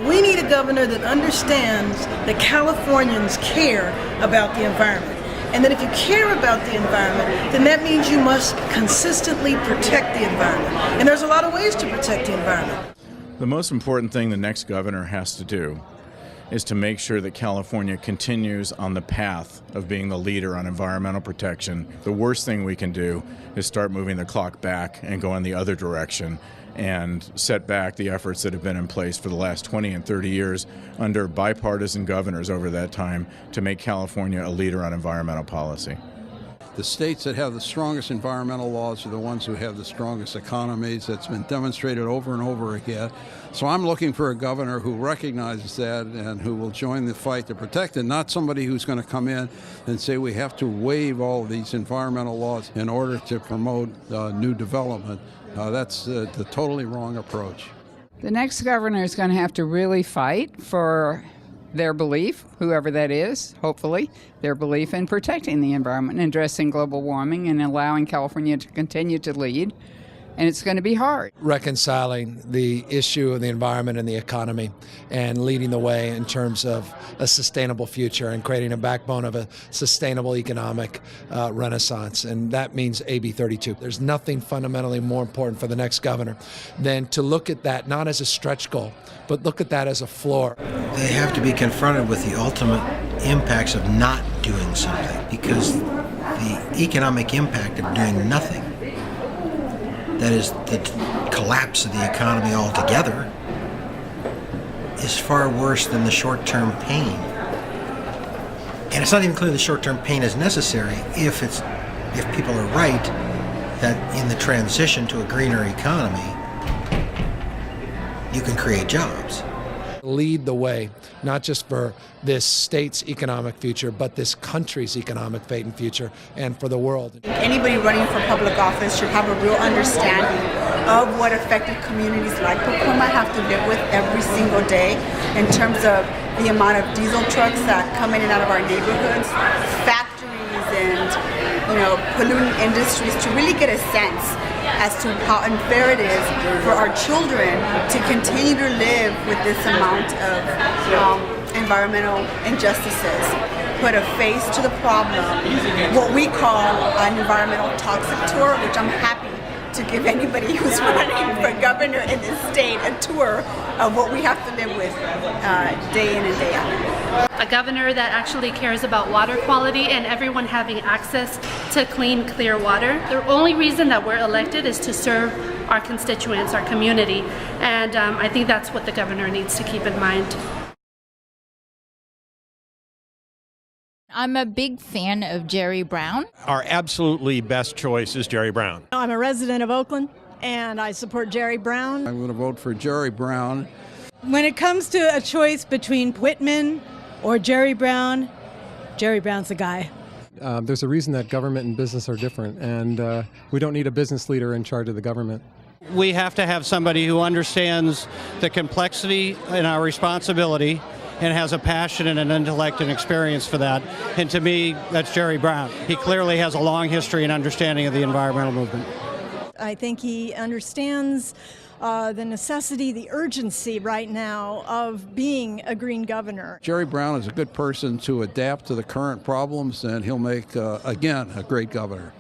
We need a governor that understands that Californians care about the environment. And that if you care about the environment, then that means you must consistently protect the environment. And there's a lot of ways to protect the environment. The most important thing the next governor has to do is to make sure that California continues on the path of being the leader on environmental protection. The worst thing we can do is start moving the clock back and go in the other direction and set back the efforts that have been in place for the last 20 and 30 years under bipartisan governors over that time to make California a leader on environmental policy. The states that have the strongest environmental laws are the ones who have the strongest economies. That's been demonstrated over and over again. So I'm looking for a governor who recognizes that and who will join the fight to protect it, not somebody who's going to come in and say we have to waive all of these environmental laws in order to promote new development. That's the totally wrong approach. The next governor is going to have to really fight for their belief, whoever that is, hopefully, their belief in protecting the environment and addressing global warming and allowing California to continue to lead. And it's going to be hard. Reconciling the issue of the environment and the economy and leading the way in terms of a sustainable future and creating a backbone of a sustainable economic renaissance. And that means AB 32. There's nothing fundamentally more important for the next governor than to look at that not as a stretch goal, but look at that as a floor. They have to be confronted with the ultimate impacts of not doing something, because the economic impact of doing nothing, that is the collapse of the economy altogether, is far worse than the short-term pain. And it's not even clear the short-term pain is necessary if people are right that in the transition to a greener economy, you can create jobs. Lead the way, not just for this state's economic future, but this country's economic fate and future, and for the world. Anybody running for public office should have a real understanding of what affected communities like Pacoima have to live with every single day in terms of the amount of diesel trucks that come in and out of our neighborhoods, factories and polluting industries, to really get a sense as to how unfair it is for our children to continue to live with this amount of environmental injustices. Put a face to the problem, what we call an environmental toxic tour, which I'm happy to give anybody who's running for governor in this state a tour of what we have to live with day in and day out. A governor that actually cares about water quality and everyone having access to clean, clear water. The only reason that we're elected is to serve our constituents, our community, and I think that's what the governor needs to keep in mind. I'm a big fan of Jerry Brown. Our absolutely best choice is Jerry Brown. I'm a resident of Oakland, and I support Jerry Brown. I'm going to vote for Jerry Brown. When it comes to a choice between Whitman or Jerry Brown's the guy. There's a reason that government and business are different, and we don't need a business leader in charge of the government. We have to have somebody who understands the complexity and our responsibility and has a passion and an intellect and experience for that. And to me, that's Jerry Brown. He clearly has a long history and understanding of the environmental movement. I think he understands the necessity, the urgency right now of being a green governor. Jerry Brown is a good person to adapt to the current problems, and he'll make, again, a great governor.